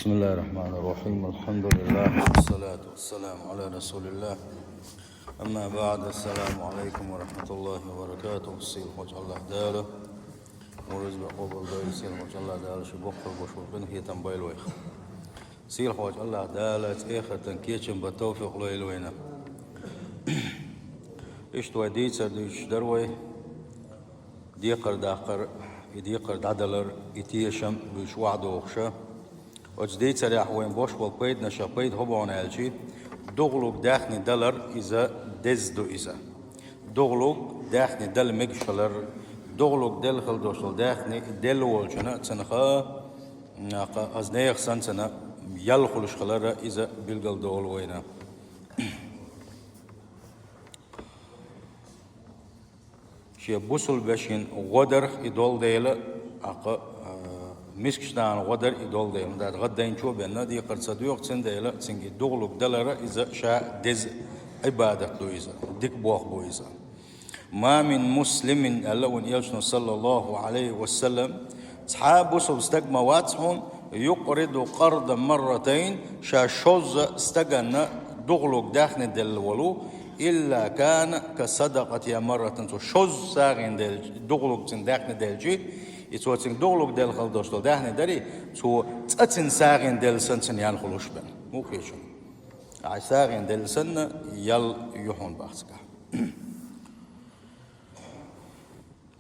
بسم الله الرحمن الرحيم. الحمد لله والصلاة والسلام على رسول الله. أما بعد، السلام عليكم ورحمة الله وبركاته. السيل وجه الله داله ورزق قبل داله سيل وجه الله داله شبخر بشوفن هي تنبيل ويخ سيل وجه الله داله إخر تنكيشن بتوفيق ليلوينا إيش توديت سرديش دروي ديقر داقر يديقر دادلر يتيشم بيش وعد وخشة وجديد سريح وين بوش والبيد نشابيد هبون الجي دغلوك داخني دلر إذا دزدو إذا دغلوك داخني دل مقشلر دغلوك دل خلدوشل داخني دل والجنة تنخا أزنيخ سنسنا يلخلش خلر إذا بلغل دول وينا شي بوصل بشين غدر إدول ديلا مسكشتان غدر إدول ديلا داد غدين شو بينا دي قرصة يوق تسن ديلا تسنجي دغلوك دلرا إذا شاء دز عبادة دو إذا ديك بوخ بو إذا ما من مسلم ألا ونيلشن صلى الله عليه وسلم صحاب وصل استقما واتسون يقرض قرضا مرتين شا شوز استقنا دغلوك داخن دل ولو إلا كان كصدقة مرة شوز ساغن دل دغلوك تن داخن دل جي يتو تن دغلوك دل خلدوش دل داخن داري تو تأتن ساغن دل سن يان خلوش بن مو كيشون عاي ساغن دل سن يل يحون بحثك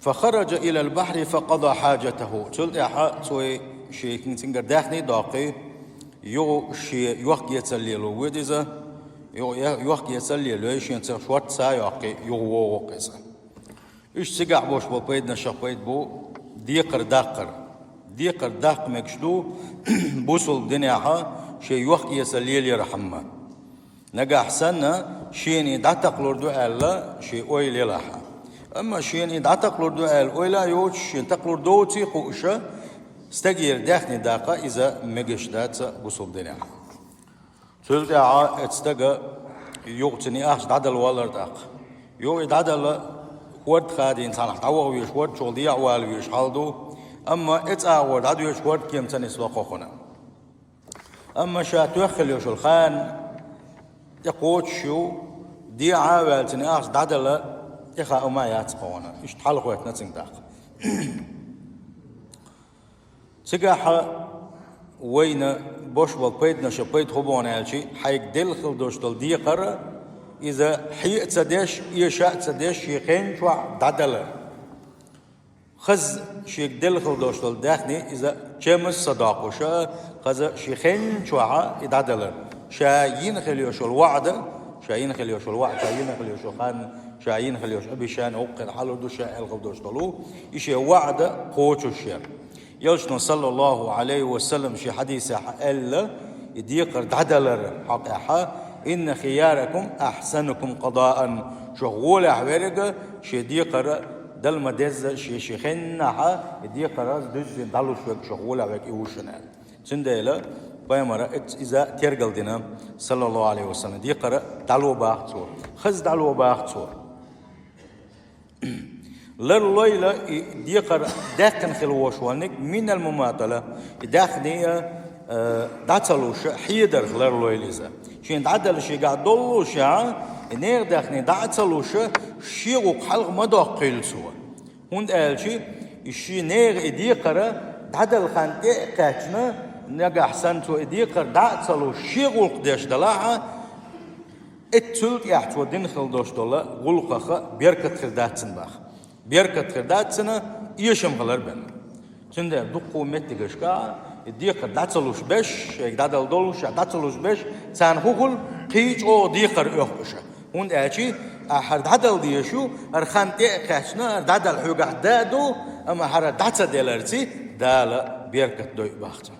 فخرج إلى البحر فقضى حاجته تلت يا توي شي كنتنجر داخني داقي يو شي يوق يتسلي لو وديزا يوق يتسلي لو شي شوات سايقي يو وقيسا ايش سقع بوش بوبيدنا شقيد بو ديقر داق مكشدو بوصل دنياها شي يوق يتسلي لي رحمه نجا حسنا شيني دعتق لردو ألا شي اويلي لها أما شيني دعتق لردو ألا اويلا يوش شين تقلردو تي قوشة استجير داخني داقة إذا مجشدات بوصل دنياها تلت يا اتستجا يوقتني أخش دعدل ولا داق يو دعدل ورد خادي إنسان تعوه ويش ورد شغل ديع ويش حالدو أما اتعور دعدو يش ورد كيم تاني سواقوخنا أما شاتوخل يوش الخان يقول شو دي عاولتني أخش دعدل يخا أما ياتقونا إيش تحلقوا يتنسين داق سقاحة وين بوش والبيت شبيت خبون هالشي حيك دل خلدوش دل دي قرر إذا حي تسديش يشاء تسديش شيخين شو دعدل خز شيك دل خلدوش دل داخني إذا شمس صداقوشا خز شيخين شو دعدل شاين خليوش الوعد شاين خليوش خان شاين خليوش أبي شان أوقن حلو دو شاء الخلدوش دلو إيش وعد قوتش الشر يلشنو صلى الله عليه وسلم شي حديث إلا يديقر دعدلر حقيقة إن خياركم أحسنكم قضاء شغول أحوالك شي ديقر دل مدز شي شيخنها يديقر دز دلو شغول أحوالك إيوشنا سنديلا بيمرا إذا ترجل دينا صلى الله عليه وسلم ديقر دلو باختصور خز دلو باختصور للليلة ديقر داخن خلوش والنك من المماطلة داخني دعتلوش حيدر للليلة إذا شين دعدل شي قاعد دلوش نير داخني دعتلوش شيغو حلق مداقيل سوا هند قال شي نير ديقر دعدل خان قاتنا نجا حسنتو ديقر دعتلوش شيغو قداش دلاها اتلت يحتو دين خلدوش دلا غلقخ بيركت خرداتن باخ بيركت خرداتنا يشم غلر بن تنده دقو متجشكا ديقر داتلوش بش دادل دولوش داتلوش بش سان هوغل قيج او ديقر يخش هون اجي احد دادل ديشو ارخان تيقاشنا دادل حوغ دادو اما حر داتس ديلرتي دال بيركت دوي باخت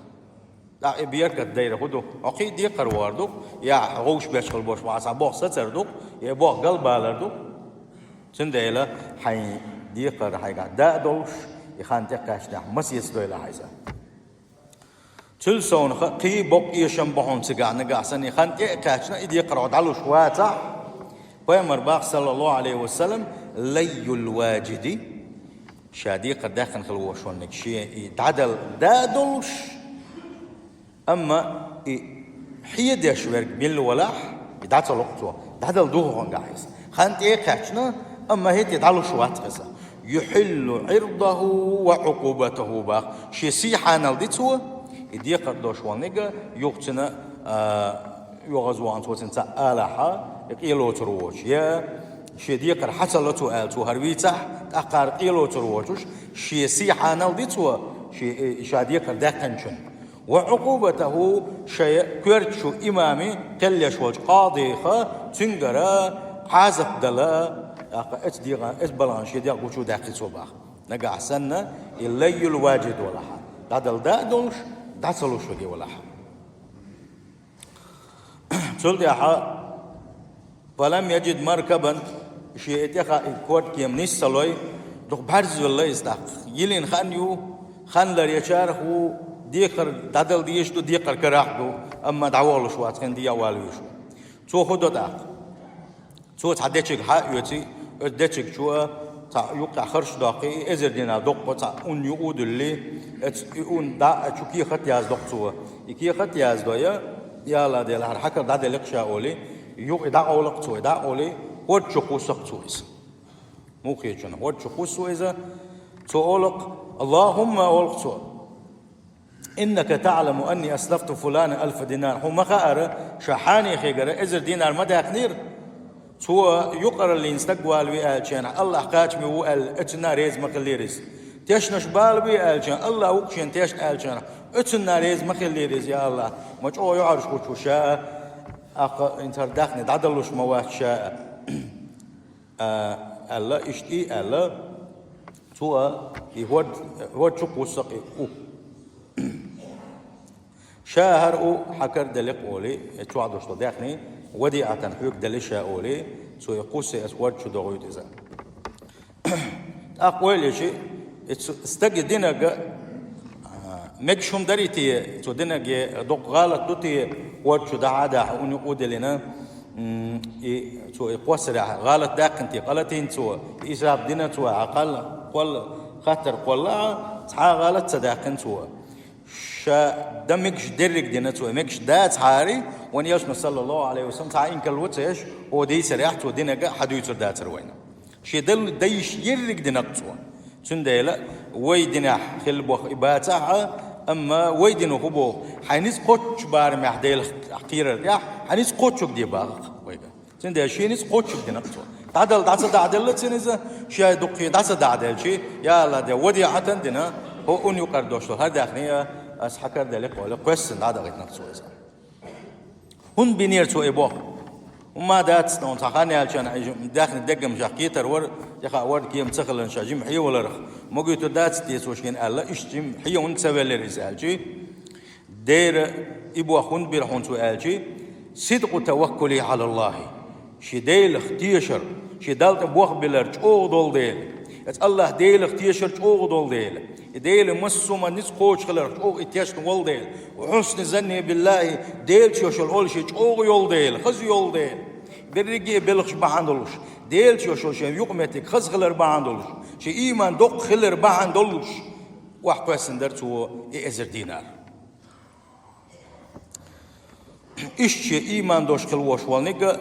لا بيركت دايره خدو اقي ديقر واردو يا غوش بشغل بوش واسا بوخ ستردو يا بوخ قلبالردو تنديلا حي ديقر حي قاعد دادوش يخان تقاشنا مسيس دويلا حيزا تلسون قي بوق يشم بحون سقع نقاسن يخان تقاشنا ديقر عدلو شواتا ويمر باق صلى الله عليه وسلم لي الواجدي شاديقر داخل خلوش ونك شيء دادل دادوش أما حيدش ورق بيل ولاح يدعس لقطه دعدل دوه عايز خانت إيه كاتشنا أما هي تدعلو شوات غزة يحل عرضه وعقوبته باخ شي سيحان الديتو يدي قدوش وانيجا يوقتنا يغزو عن توتن آلحة يقيلو تروج يا شي ديقر حصلتو آلتو هربيتح أقار قيلو تروجوش شي سيحان الديتو شي شاديقر داقنشن وعقوبته شيء كرتشو إمامي كلش وج قاضيخة تنقرا حازب دلا اتديغا اتبلان شي ديغ وشو داخل صباح نقع سنة اللي الواجد ولا حال دادل دادلش داتلوش ودي ولا حال تقول يا حا فلم يجد مركبا شي اتيخا الكود كيم نسلوي دوك بارز والله يستحق يلين خانيو خان لريشارخو ديقر دادل ديشتو ديقر كراحدو أما دعوالو شوات كان ديا والويشو تو خدو داق تو تعديتشك حق يوتي اديتشك شو تاع يوقع خرش داقي ازر دينا دوق تاع اون يقود اللي اون دا تشوكي خط ياز دوق تو يكي خط ياز دويا يلا ديال هر حكر دا دلق شاولي يوق دا اولق تو دا اولي ود تشوكو سق تويس مو كيجن ود تشوكو سويزا تو اولق اللهم اولق تو إنك تعلم أني أسلفت فلان 1000 دينار هم خائر شحاني خيجر إزر دينار مدى خنير تو يقرأ اللي نستقبل ويقال شان الله قاتمي وقال اتنا ريز مخليريز تيشنش بال ويقال شان الله وقشن تيش قال شان اتنا ريز مخليريز يا الله ما جو يعرش وشو شاء انتر داخني دعدلوش مواد شاء الله اشتي الله تو يهود شو قصقي شاهر او حكر دلق اولي تو عدوش داخني وديعة حيوك دلشة أولي سو يقوسي أسود شو دغويت إذا أقول شيء استجد دينك مكشوم دريتي تو دينك دق غلط دوتي ود شو دعادة وني قودلنا تو يقوسر غلط داقنتي غلطين تو إسراب دينا تو عقل قل خطر قل تحا غلط صداقن تو شا دمكش درك دينتو مكش دات حاري وان يوسم صلى الله عليه وسلم تعين كالوتش هو دي سريحت ودينك حدو يتر دات روينا شي دل ديش يرك دينتو سنديلا ويدنا خلبو إباتها أما ويدنا خبو حينيس قوتش بار محديل حقير يا حينيس قوتشك دي باغ ويدا سنديلا شي نيس قوتشك دينتو تعدل دعدل تنزا شي دقي دعدل شي يا الله دي ودي عتن دينا هو أنيو قردوشتو هذا أخنية أسحكر دلق ولا قوسن هذا غير نقصوزا هون بينير تو إبوه وما دات نون تخاني علشان داخل دقم شقيتر ور يخا ور كيم تخلن شاجم حي ولا رخ موجود دات تيسوشين الله إشتم حي هون سوالي رسالتي دير إبوه هون بيرحون سؤالتي صدق توكلي على الله شديل اختيشر شدالت أبوه بلرج أو دول ديل الله ديل اختيشر أو دول ديل ديل مسوما نس قوش خلر أو إتياش نول ديل وحسن زني بالله ديل شوشل أول شيء أو يول ديل خز يول ديل بريجي بلخش بعندلوش ديل شوشل شيء يقمتك خز خلر بعندلوش شيء إيمان دق خلر بعندلوش واحد سندرت هو إزر دينار إيش إيمان دوش خلوش والنجا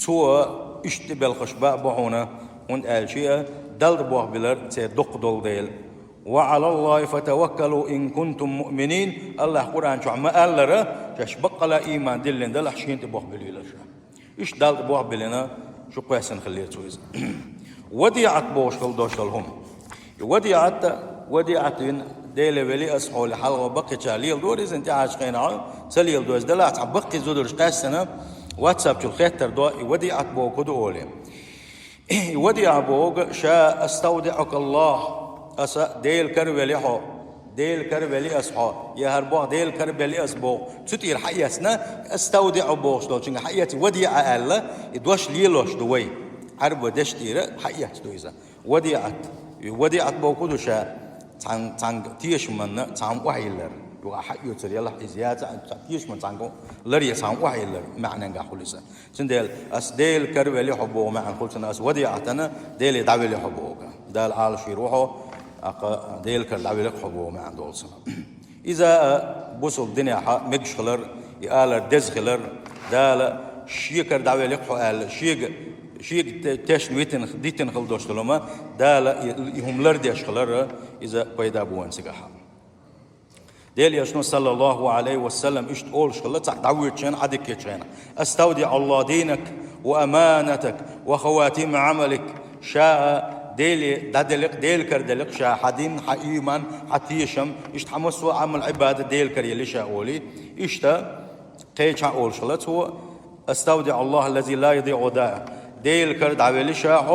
تو إيش تبلخش بعهنا ون شيء دل بوه بلر تدق دول ديل وعلى الله فتوكلوا إن كنتم مؤمنين الله قرآن شو عم قال لره جاش بقى إيمان دلنا دل حشين تبوه بليلة إيش دل بوه بلنا شو قياسن خليت سويز وديعت بوش خل دوش لهم وديعت ديل ولي أصحوا لحلقة بقي تشاليل دوريز أنت عاش قينا سليل دوز دلعت بقي زودرش قاسنا واتساب شو الخيتر دو وديعت بو كدو أولي وديع بوغ شاء استودعك الله أسا ديل كربلي ديل كربلي أصحى يا هربوه ديل كربلي أصبوغ تطير حياتنا استودع بوغ شلون حياتي وديع الله يدوش ليلوش دوي عرب ودشتير حيات دويزا وديعت بوغ كدو شاء تان تيش من تان وحيلر يوغا حيو تري الله إزيادة تيش من تانكو لري تان وحيلر معنى نجا خلصا سنديل أس ديل كربلي حبوغ معنى خلصنا أس وديعتنا ديل دعوي حبوغ دال عالش يروحوا ديل كربلي حبوغ معنى دولسنا إذا بوصل الدنيا حق مجشلر يقالر دزخلر دال شيكر دعوة لقحو قال شيك تشن ويتن ديتن خلدوش تلوما دال يهم لردي أشخلر إذا بيدا بوان سجاحا ديل يشنو صلى الله عليه وسلم إشت أول شغلة دعوة شين عدك كتشينا استودع الله دينك وأمانتك وخواتيم عملك شاء ديل دادلق ديل كردلق شاء حدين حإيمان حتيشم إشت حمسوا عمل عبادة ديل كريلي شاء أولي إشت قيتش أول شغلة هو استودع الله الذي لا يضيع ودائعه ديل كرد عويلي شاء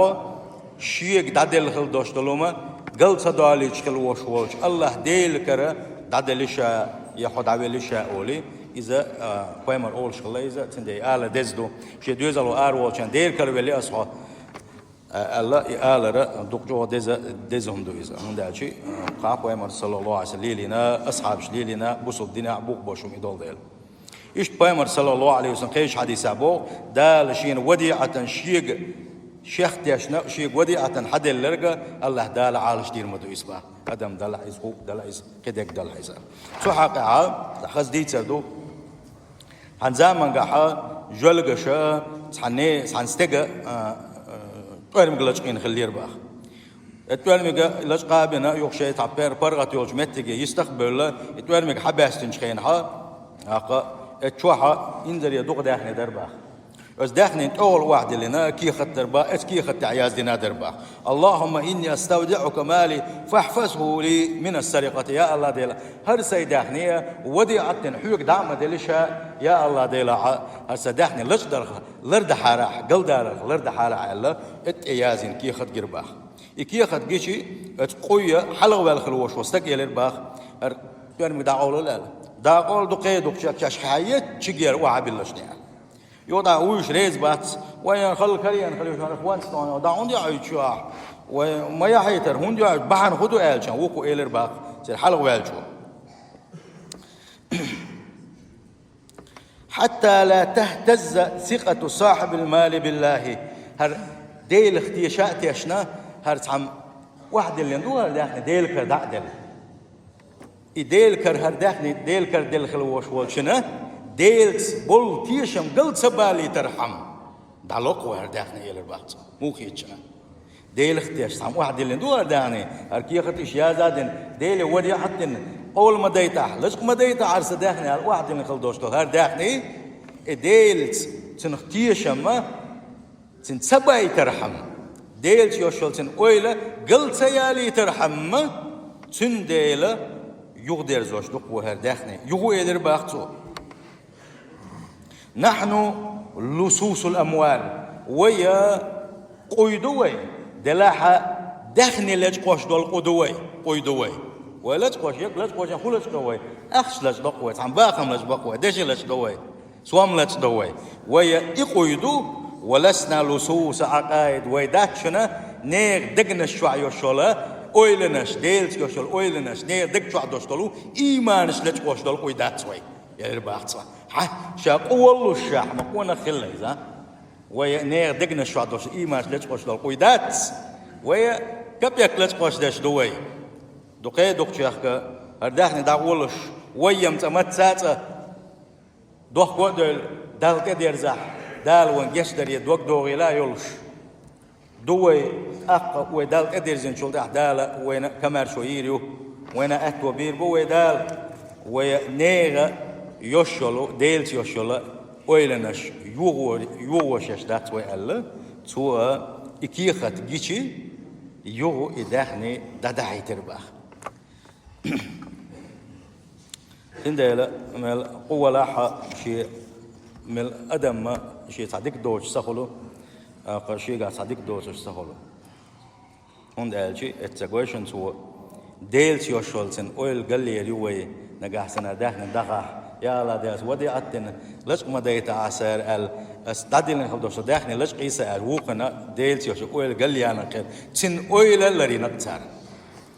شيك دادل خل دوشتلوما قل صدالي خل وشوش الله ديل كر دادل شاء ياخد عويلي شاء أولي إذا قيمر أول شغلة إذا تندي آلة دزدو شيء دوزلو أروال كان ديل كر ولي أصحى الله آلة دكتور دزهم دو إذا من ده شيء قاب قيمر صلى الله عليه وسلم لينا أصحاب لينا بوصل الدنيا عبوق باشوم يدل ديل إيش قيمر صلى الله عليه وسلم قيش حديث أبو دال شين وديعة شيخ تيشنا شيء وديعة حد اللرجة الله دال عالش دير مدو إسبا قدم دال عيس خوب دال عيس كدك دال عيس سو حقيقة خز ديت سردو هنزام جحا جلجشة حني حنستجا قرم قلشين خلير باخ اتوالمك لشقا بنا يخشى تعبير برغة يوجمتك يستقبل اتوالمك حباستن شخينها هاقا اتشوحا انزل يدوق داخل درباخ بس داخل أول واحد لنا كي خد درباخ كي خد عياز دينا درباخ اللهم إني أستودعك مالي فاحفظه لي من السرقة يا الله ديلا هر سيداخنية وديعة حيوك دعم ديلشا يا الله ديلا هر سيداخني لرد حارح قل دارخ لرد حارح الله اتعيازين كي خد قرباخ كي خد جيشي اتقوية حلق والخلوش وستك يلرباخ يعني دعوه لا دا قول دقيق دقشك حيات شجير وعب الله شنيع يوضع ويش ريز بات وين خل كريان خليه شان اخوان ستون دا عندي عيشوا وما يحيتر هندي بحن خدو الشان وكو ايلر باق سير حلق والجو حتى لا تهتز ثقة صاحب المال بالله هر ديل اختيشات يشنا هر تعم واحد اللي ندور داخل ديل كدعدل ديل كر هر داخل ديل كر ديل خلوش والشنا ديل بول تيشم قلت سبالي ترحم دالوق وهر داخل يلر باقت مو خيتشنا ديل اختيش تعم واحد اللي ندور داخل هر كي اختيش يا زادن ديل ودي حتن أول ما ديتح لشق ما ديتح عرس داخل هر واحد اللي خلدوشتو هر داخل ديل تنختيشم تنسباي ترحم ديل يوشل تن اويله قلت سيالي ترحم تن ديله يغدر زوج دق وهر داخني يغو يدر باقتو نحن لصوص الأموال ويا قيدوي دلاحة داخني لج قوش دول قيدوي ولا تقوش يك لا تقوش خلص قوي أخش لج دقوي عم باقم لج بقوي دش لج قوي سوام لج قوي ويا يقيدو ولسنا لصوص عقائد ويداتشنا نير دقنا الشوع يوشولا اويلنش ديلز يوشول اويلنش نير دق شوع دوشتلو ايمانش لج قوش دول قيدات سوي يا باقصا شاق والله الشاح مقونا خليزا ويا نير دقنا الشوع دوش ايمانش لج قوش دول قيدات ويا كبيك لج قوش داش دوي دقي دق شيخ هرداخني داولش ويا متمت ساعه دوخ ودل دالك ديرزح دال وان جشتر يدوك دوغي لا يولش دوي أق ودال قدرزن شو دال وين كمر شو يريو وين أتوا بير بو دال ونيغا يوشلو ديلت يوشلو ويلناش يوغو شاشدات ويألا تو إكيخت جيشي يوغو إداخني دادعي ترباخ تنديلا مال قوة لاحة شيء من أدم شيء صديق دوش سخلو شيء قاعد صديق دوش سخلو هون ده شيء التجويشن تو ديلت يوشلتن أول قلي يروي نجاح سنة ده ندقة يا الله ده ودي أتن ليش ما ده يتعسر استدلنا خد دوش ده ليش قيسة الوقنا ديلت يوشل أول قلي أنا كده تن أول اللي نقتر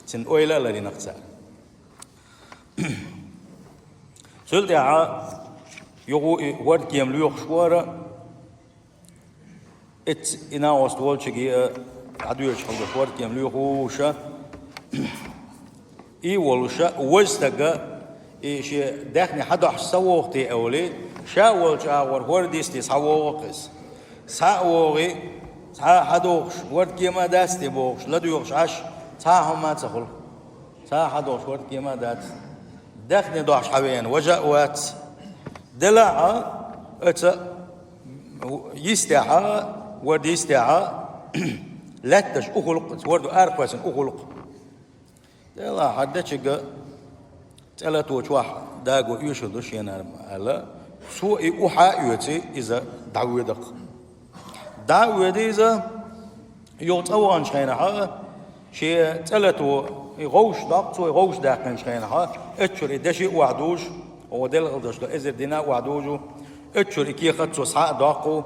تن أول اللي نقتر سلطة يقول ورد كيم ليوخ شوارا إنا وستوال شجي عدوية شخص ورد كيم ليوخ وشا إي والشا وستجا إيش دخني حدا سووقتي أولي شاول شاور ورديستي سووقس ساوغي سا حدوش ورد كيما داستي بوش لدوش عش ساهم ما تخل سا حدوش ورد كيما دات دخني دوش حوين وجاء دلع ات يستعى ورد يستعى لاتش أخلق ورد أرقص أخلق دلع حدش جا تلاتوش واحد داغو يشدوش ينام على سوء أحا يوتي إذا دعوة دعوة إذا يوتوان شينها شيء تلاتو يغوش داق سوء يغوش داقن شينها اتشر إدشي وعدوش ودل غدش إذا دينا وعدوجو اتشر إكي خدسو سعى داقو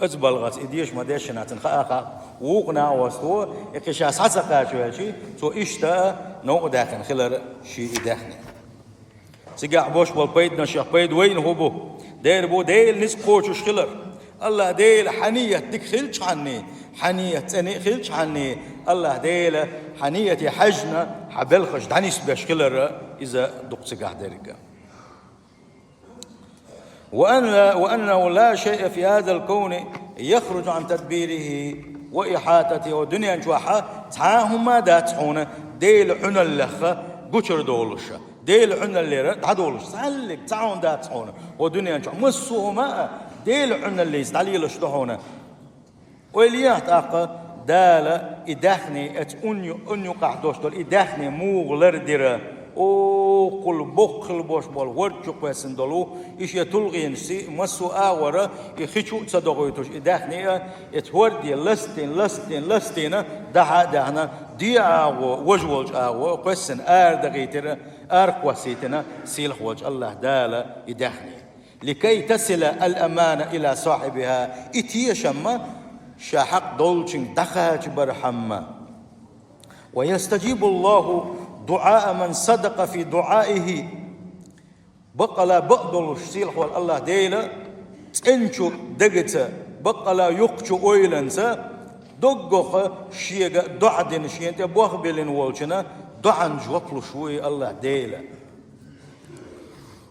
اتبلغت إديش مديش ناتن خاقا وقنا وستو إكشا سعى شوالشي سو إشتا نوع داقن خلال شيء داقن سيقع بوش بالبيت نشيخ بيت وين هو بو دير بو ديل نس قوشوش خلر الله ديل حنية ديك خلش عني حنية تاني خلش عني الله ديل حنية حجنا حبلخش دانيس باش خلر إذا دق سيقع ديرك وأنه لا شيء في هذا الكون يخرج عن تدبيره وإحاطته ودنيا نشوحها تعاهم ما داتحون ديل حنا اللخة قشر دولشة ديل عنا اللي تعدولش تعلق تعاون داتحون ودنيا نشوح مسوه ما ديل عنا اللي يستعليل شطحونه وإلياه تاقى دالة إداخني أنيو قاعدوش دول إداخني موغلر ديرا أو قل بقل بوش بول ورجوك بسن دولو إيش يتلغين سي مسو آورا يخيشو تصدقويتوش إداخني يتوردي لستين دهنا دي آغو وجوج آغو قسن دغيتر قوسيتنا سيلخ وجه الله دالة إداخني لكي تصل الأمانة إلى صاحبها إتيشما شاحق دولشن دخاج برحمة ويستجيب الله دعاء من صدق في دعائه بقلا بقدل الشيخ والله ديلا تنشو دقت بقلا يقشو اويلنسا دقخ شيغا دعدن شينت بوخ بلن والشنا دعن جوطل شوي الله ديلا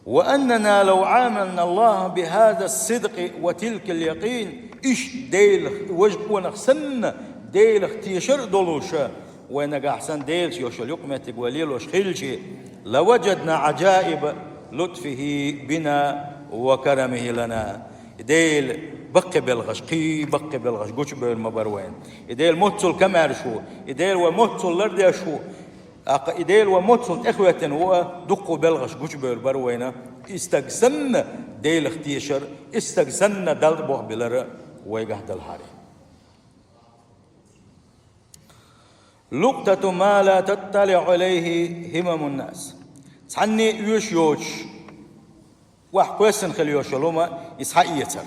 وأننا لو عاملنا الله بهذا الصدق وتلك اليقين إيش ديل وجه ونخسن ديل اختيشر دولوشا وين أحسن ديل يوشل يقمت وليل وشخيلشي لوجدنا عجائب لطفه بنا وكرمه لنا ديل بقي بالغش بقي بالغش قوش بالمبروين ديل موتسل كمارشو ديل وموتسل لرديشو إديل وموتسل إخوة ودقوا بالغش قوش بالبروينا استقسن ديل اختيشر استقسن دلبوه بلر ويقهد الحاري لقطة ما لا تطلع عليه همم الناس تعني يوش وحكوسن خليوش لوما يسحق يتر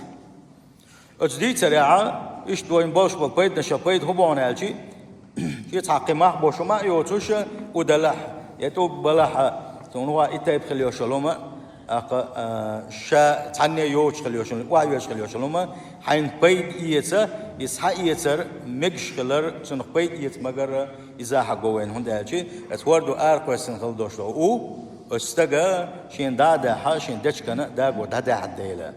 أجدي تريعا إيش دوين باش بالبيت نشبيت هبون الجي يتحقق مع بوش ما يوتوش ودلح يتوب بلح تونوا إتايب خليوش لوما شا تعني يوش خليوش وعيوش خليوش لوما حين بيت يتر يسحق يتر مجش خلر تنق بيت يت مجر إذا حقوين هند الجي أتواردو أركوسن خلدوش أو استجا شين دادا حاشين دشكنا داغو دادا عديلا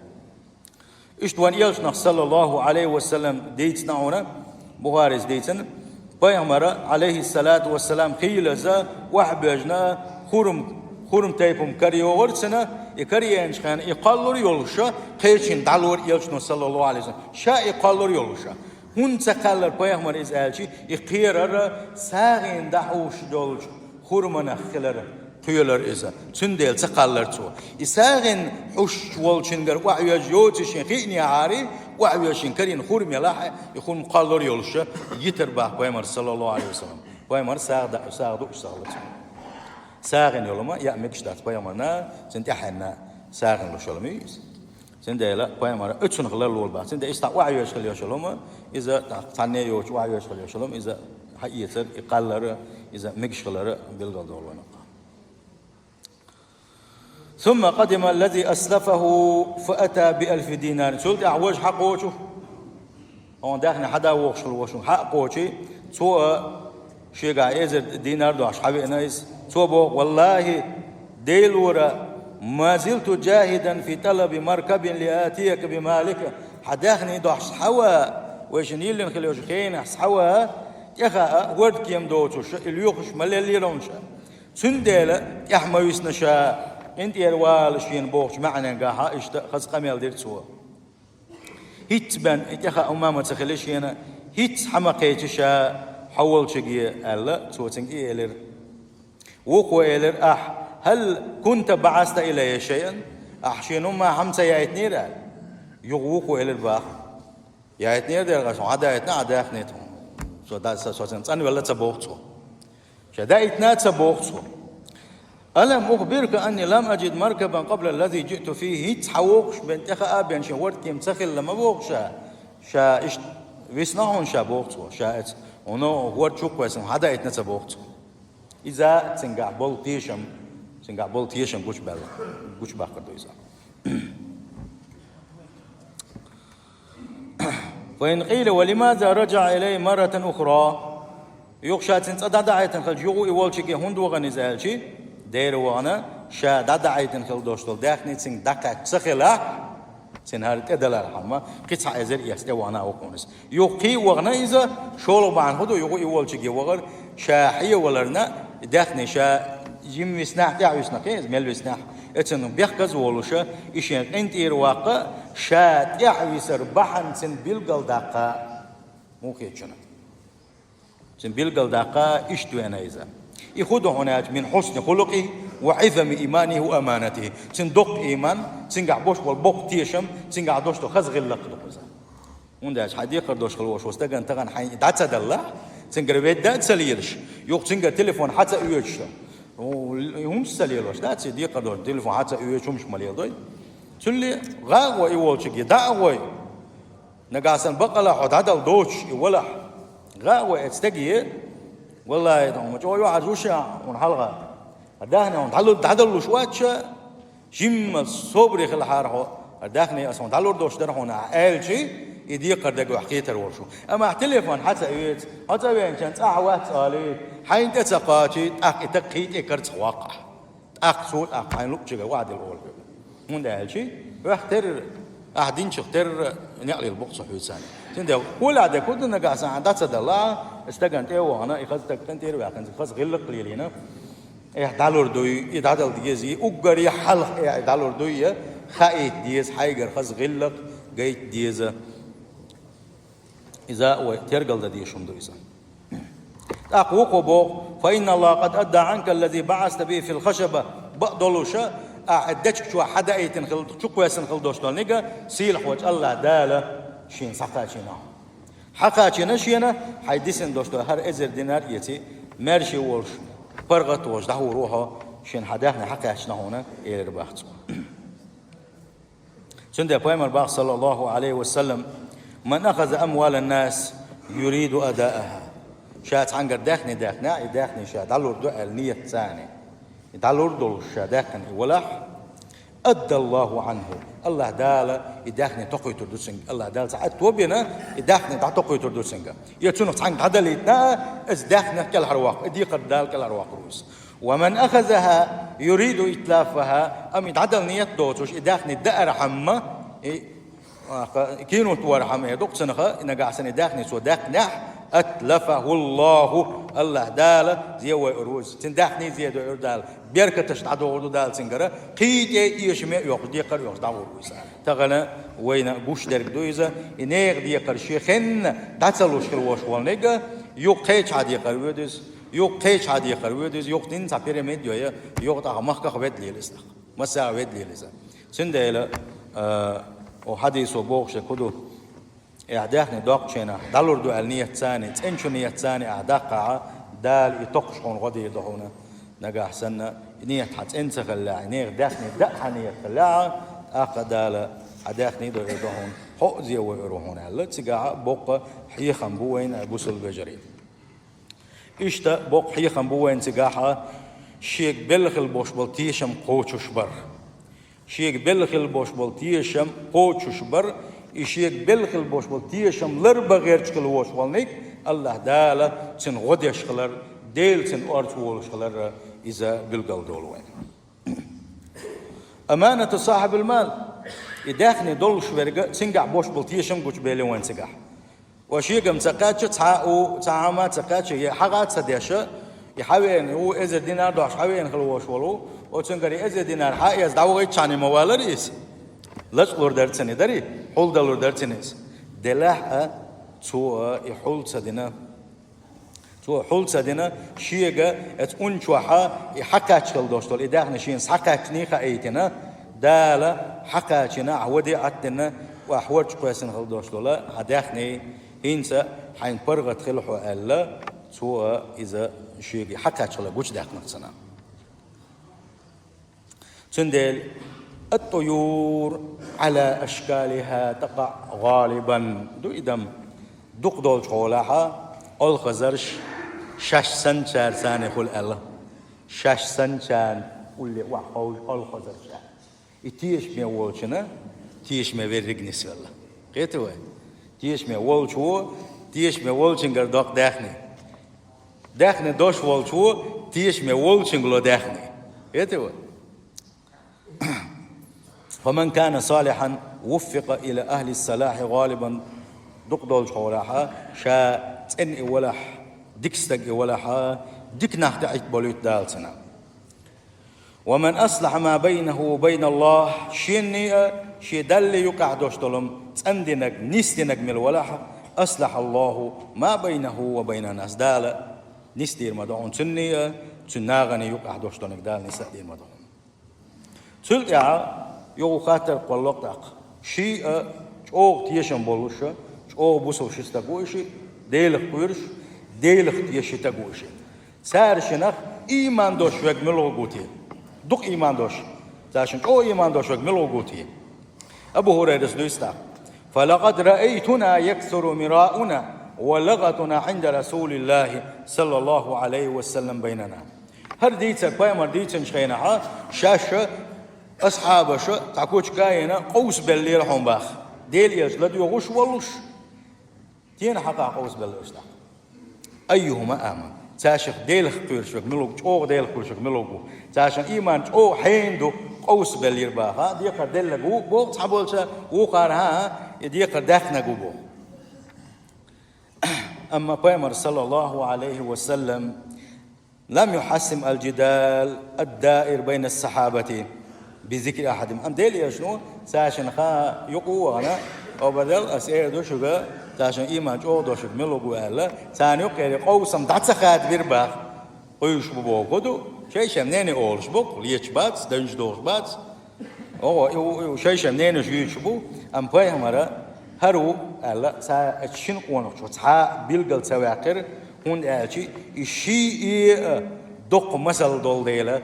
اشتوان يلشنا صلى الله عليه وسلم ديتنا هنا بوهارز ديتن بيامر عليه الصلاة والسلام خيلزا وحبجنا خورم تايبهم كريو ورسنا يكريانش خان يقالور يولشا خيشين دالور يلشنا صلى الله عليه وسلم شا يقالور يولشا هون تقالر بيامر إزالشي يقيرر ساغين دحوش دولش خورمنا خلر خيولر إذا تندل تقالر تو إساغن حش والشنجر وعياج يوتشين خيني عاري وعياشين كرين خورم يلاح يكون قالر يولشة يتربح بيمر صلى الله عليه وسلم بيمر ساعدو ساغن يولما يا مكشتات بيمرنا سنت حنا ساغن لشلميس سندلا بيمر اتشن خلال الولبا سند إستا وعياش خليا شلوما إذا تعني يوش وعياش خليا شلوم إذا حيتر يقالر إذا مكش خلر بالقدر والنا ثم قدم الذي أسلفه فأتى ب1000 دينار سولت أعوج حقه شوف هون داخل حدا وشل حقه شيء سوى شيء قاعد يزر دينار دو أصحابي ناس سوى والله ديل ورا ما زلت جاهدا في طلب مركب لآتيك بمالك حداخني دوحش حوا ويشني اللي نخلي وشخين حوا يخا ورد كيم دوتوش اليوخش ملي رونشا سنديلا يحما يسنشا انت يروال شين بوخش معنا قاها اشتا خز قميل دير تسوا هيت بان يخا امامه تخليش هنا هيت حماقيتشا حول شقي الا توتنقي الر وقو الر هل كنت بعثت الي شيئا شنو ما حمسه يايتني رال يغوقو الر باخ يايتني دير غاش عدايتنا عداخنيتهم سو دا سو تنصن ولا تبوختو شدايتنا تبوختو ألم أخبرك أني لم أجد مركبا قبل الذي جئت فيه تحوقش بنت أخا أبين شورت كيم تخل لما بوخشا شا إش ويسناهون شا بوختو شا ونو ورد شو كويس هذا يتنسى بوختو إذا تنقع بول تيشم قوش باقر دو إذا فإن قيل ولماذا رجع إليه مرة أخرى يخشى تنصدع دعيتن خل جوغو إيوالشي هندو غنزالشي دير وانا شا دعيتن خل دوشتل داخني تسن دقا سخلا سنهار تدلال حما قطع ازر يس وانا اوكونس يوقي وغنا اذا شولو بان هدو يوغو إيوالشي وغر شاحيه ولرنا داخني شا جيم وسناح تاع وسنا كيز مل وسناح اتنو بيخكز ولوشا يشين انت يرواق شا تاع وسر بحن سن بيلقل دقا موكي تشنا سن بيلقل دقا اشتو انا اذا يخذ هناك من حسن خلقه وعظم ايمانه وامانته صندوق ايمان صنقع بوش والبوق تيشم صنقع دوشتو خزغ اللقدو ونداش حديقه دوش خلوش وستغن تغن حي داتد الله صنقر بيت دات سليلش يوق صنقر تليفون حتى يوش هم سليلش دات صديقه دوش تليفون حتى يوش مش مليل دوي تلي غاوي يولش داوي نقاسن بقلا حد هذا دوش ولا غاوي استجي والله يدعم جو يوعد وشا ونحلقة دهنا ونتعلل شواتشا جيم الصبر خل حاره دهنا أصلا تعلل دوش درهنا آلشي يدي قردق وحكيتر ورشو أما التليفون حتى يوت حتى وين كانت أحوات عليه حين تسقاتي تقيت إكرت واقع صوت حين لقشة وعد الأول من ده آلشي وحتر أحدين شختر نقل البقص حوسان تندى كل هذا كلنا قاسان عندها الله استجنت وانا يخذ تكنتير وياكن خذ غل قليلين دالور دوي دالور ديزي أقري حلق دالور دوي خايت ديز حيجر خذ غل جيت ديز إذا وترجل ديشون دويسا أقوق بو فإن الله قد أدى عنك الذي بعثت به في الخشبة بقدلوشا أعدتك شو حدا أيتن خل شو كويسن خل دوشتون نيجا سيل حوج الله داله شين سقاشينا حقاشينا شينا حيدسن دوشتو هر ازر دينار يتي مرشي ولش برغت وش دهو روحه شين حداخنا حقاشنا هنا إلى رباحت سند بيامر باق صلى الله عليه وسلم من أخذ أموال الناس يريد أداءها شات عنقر داخني شات دالور دو النية ثاني دالور دول شاداخن ولح أدى الله عنه الله دال يداخني تقوي تردوسنج الله دال ساعات توبينا يداخني تقوي تردوسنج يتونف عنك عدليتنا إز داخني كالهرواق دي قد دال كالهرواق روس ومن أخذها يريد إتلافها أم يتعدل نية دوتوش يداخني دائر حمى كينو تورحم يدوق سنخا إنك عسني داخني سو داخنح أتلفه الله دال زي ويروز تنداخني زي دال بيركة تشتعدو دال سنجرة قيت يشمع يقدي قر يقدعو رويسا تغنى وين بوش درك دويزا إنيق دي قر شيخن داتسلوش كلوش والنجا يقيش عادي قر ودز يقيش عادي قر ودز يقتين سابيرميد يويا يقطع مخك خبيت ليلسا مسا ويد ليلسا سنديلا وحديث وبوخش كدو إعداخني دوقشنا دالور دو النية ثاني تنشو نية ثاني أعداقع دال يتقشون غدي يدهونا نجاح سنة نية حت إنت خلاع نية داخني دقها نية خلاع أقدال عداخني دو يدهون حوزي ويروحون هلا تجاه بق حيخم بوين بوسل بجري إشتا بق حيخم بوين تجاه شيك بلخل بوش بلتيشم قوتش بر شيك بلخل بوش بلتيشم قوتش بر إشيك بلخل بوش بلتيشم لربا غير شكل وش والنيك الله دالا تن غديش خلر ديل تن أرت وولش خلر إذا بلقل دول وين أمانة صاحب المال يداخني دول شويرجا سنجع بوش بلتيشم قوش بيلي وين سجع وشيء سكاتش تعاو تعامات سكاتش يحقق سديشة يحاول هو إذا دينار دوش حاول خلوش ولو وتنقري إذا دينار حق يزدعو غير شاني موالريس لاش لور درتني دري حول دلور درتنيس دلاه تو يحول سدنا تو حول سدنا شيء ات أنشوحا يحكى شكل دوستول إذا نشين حكى كنيخة أيتنا دالا حكى كنا عودي عتنا وأحوال كويسين خل دوستولا هداخني إنسا حين برغت خلحه ألا تو إذا شيء حكى شكل وش داخل نفسنا تندل الطيور على أشكالها تقع غالبا دو إدم دق دول شغلها الخزرش شش سنشان ساني خل الله شش سنشان واللي وحوش الخزرش يتيش مي وولشنا تيش مي ورقنس والله قيتوا تيش مي وولشو تيش مي وولشنجر دوق داخني دوش وولشو تيش مي وولشنجلو داخني قيتوا فمن كان صالحا وفق إلى أهل الصلاح غالبا دقدول شولاحا شا تنئ ولح دكستق ولحا دك نحت عيت بوليت دالسنا ومن أصلح ما بينه وبين الله شيني شي دل يقع دوشتلم تندنك نستنك من الولح أصلح الله ما بينه وبين الناس دال نستير مدعون تني تناغني يقع دوشتلك دال نستير مدعون تلقى يو خاطر قلقتك شيء أو تيشن بولوشة أو بوسو شستقوشي ديلك قيرش ديلك تيشي تقوشي سارشنخ إيمان دوش وق ملوغوتي دق إيمان دوش تاشن أو إيمان دوش وق ملوغوتي أبو هريرة سلوستا فلقد رأيتنا يكثر مراؤنا ولغتنا عند رسول الله صلى الله عليه وسلم بيننا هر ديتك بايمر ديتن شخينها شاشة أصحاب شو تعكوش كاينة قوس بالليل حوم باخ ديل يش لدي وغش والوش تين حقا قوس بالليل أيهما آمن تاشخ ديل خير شوك ملوك أو ديل خير شوك ملوكو تاشخ إيمان أو حيندو قوس بالليل باخ ديقر ديل لجو بو تحبولش وقارها ديقر داخنا جو بو أما بيمر صلى الله عليه وسلم لم يحسم الجدال الدائر بين الصحابة بذكر أحدهم أم ديلي شنو ساشن خا يقوى أنا أو بدل أسئلة دوشوا ساشن إيمان جو دوشوا ملوكو ألا سان يقول قوسم دعسخات بيربخ قيوش ببوكودو شيء شمنين أولش بوك ليش بات دنج دوش بات أو شيء شمنين جيش بو أم بيهمرا هرو ألا سا أتشين قونك شو تها بيلقل سواقر هون أشي الشيء دق مسل دول ديلا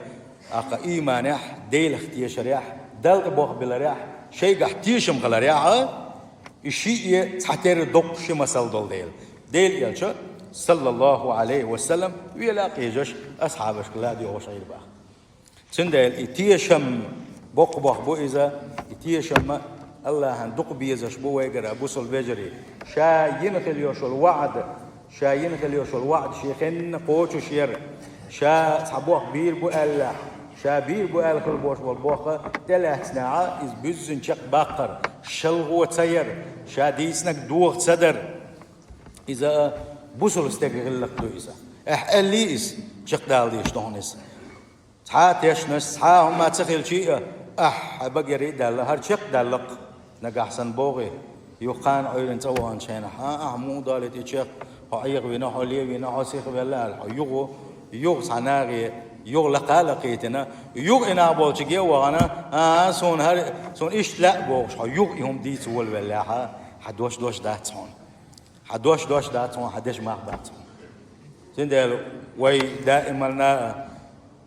أقا إيمانح ديل اختيش ريح دل بوخ بلا ريح شيء اختيشم خلا ريح الشيء تحتر دق شي مسل دول ديل يلشا صلى الله عليه وسلم ويلاقي جش أصحابش كلا دي وشير باخ سندل اتيشم بوق بو إذا اتيشم الله هن دق بيزش بو ويقرأ بوصل بجري شاين خليوش الوعد شاين خليوش الوعد شيخين قوتش شير شا صحبوه بير بو الله شابير بو آل خلبوش والبوخة تلاه سناعة إز بزن شق باقر شلغو تسير شاديسنك دوغ صدر إذا بوصل استقل لك دو إذا اللي إز شق دال ديش دونيس تحا تيشنس تحا هما تسخيل شيء بقري دال هر شق دالق نقاحسن بوغي يقان عيرن توان شينها مو دالتي شق حقيق وينا حولي وينا حسيخ بالله يغ سناغي يغ لقالقيتنا يغ إنا بولشجي وأنا سون هر سون إيش لا بوش يغ يوم دي سول بالله حدوش داتون حدوش داتون حدش ما داتون سندلو وي دائما نا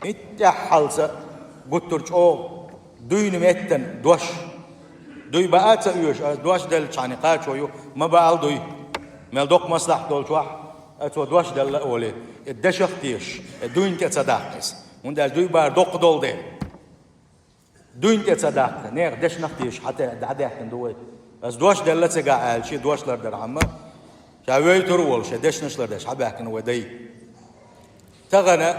إتحلس قطرش أو دوين متن دوي بقات يوش دوش دل شانقات شويو ما بعال دوي ملدوق مصلح دول شوح أتو دوش دل أولي الدشخ تيش دوين كتصدقس وندل دوي بار دوق دول ده دوين كتصدق نير دش نختيش حتى دعده دوي بس دوش دل تجعل شيء دوش لردر عمه شاوي ترول شيء دش نشلر دش حباكن ودي تغنى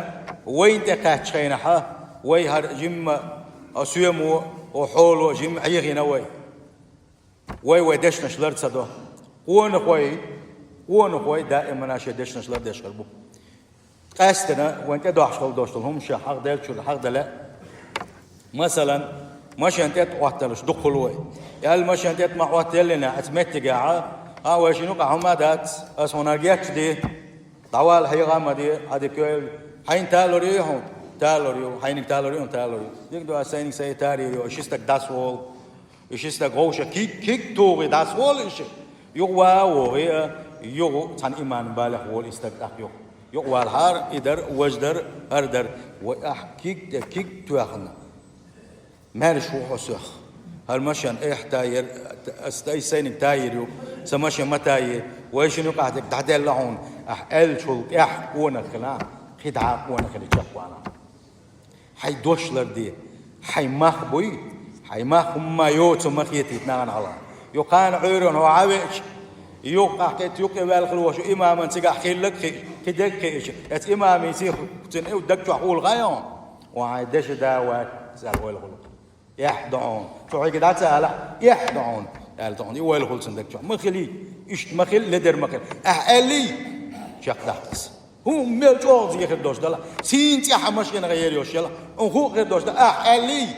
وين تقعد شينها وي هر جم أسيمو وحولو جمعيه نوي وي دشنا شلر تصدو قوون خوي دائما أشي دشنا شلر دش قلبو قاستنا وانت دوشتل هم شا حق دل شو حق دل مثلا مش انت توحتلش دخلوي يال مش انت ما وحتلنا اتمت جاعه وشنو قعمادات اسوناجيات دي طوال هي غامدي هذه كل حين تالوريهم تالوريو حين تالوريهم تالوريو يقدروا اسين سي تاريو شستك داسول شستك غوشه كيك توغي داسول ايش يقوا وهي يو تن ايمان بالغ وول استقاق يو والهار ادر وجدر اردر كيك توخنا مارش وحسخ هالمشان احتاير استيسين تايريو سماشي متاير ويشنو قاعد تعدل لهون ال شو قونا خلا خدعه قونا خلي جوانا حي دوشلر دي حي مخبوي حي ما يوت مخيتي تنان على يقان عيرون هو عاوش يوقع كت يوقع بالخلوش اماما تيقع خيلك كدك ايش ات امامي يصير تنقو دك حول غايون وعايدش داوات سال ويل غلو يحضعون شو هيك دعت سهلة يحضعون قال توني ويل غلو صندق شو مخلي إيش مخل لدر مخل أهلي شق دحس هو ميل جوز يخد دوش دلا سين تيا حمش ينغير يوش يلا هو غير دوش ده أهلي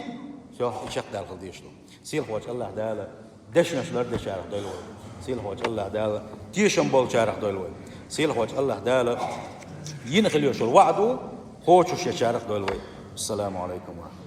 شو شق دال خديش له سيل هو الله داله دشنا شلر دش عرق دلوي سيل هو الله داله تيشم بول شارق دلوي سيل هو الله داله ينخلي يوش الوعدو هو شو شارق دلوي السلام عليكم ورحمة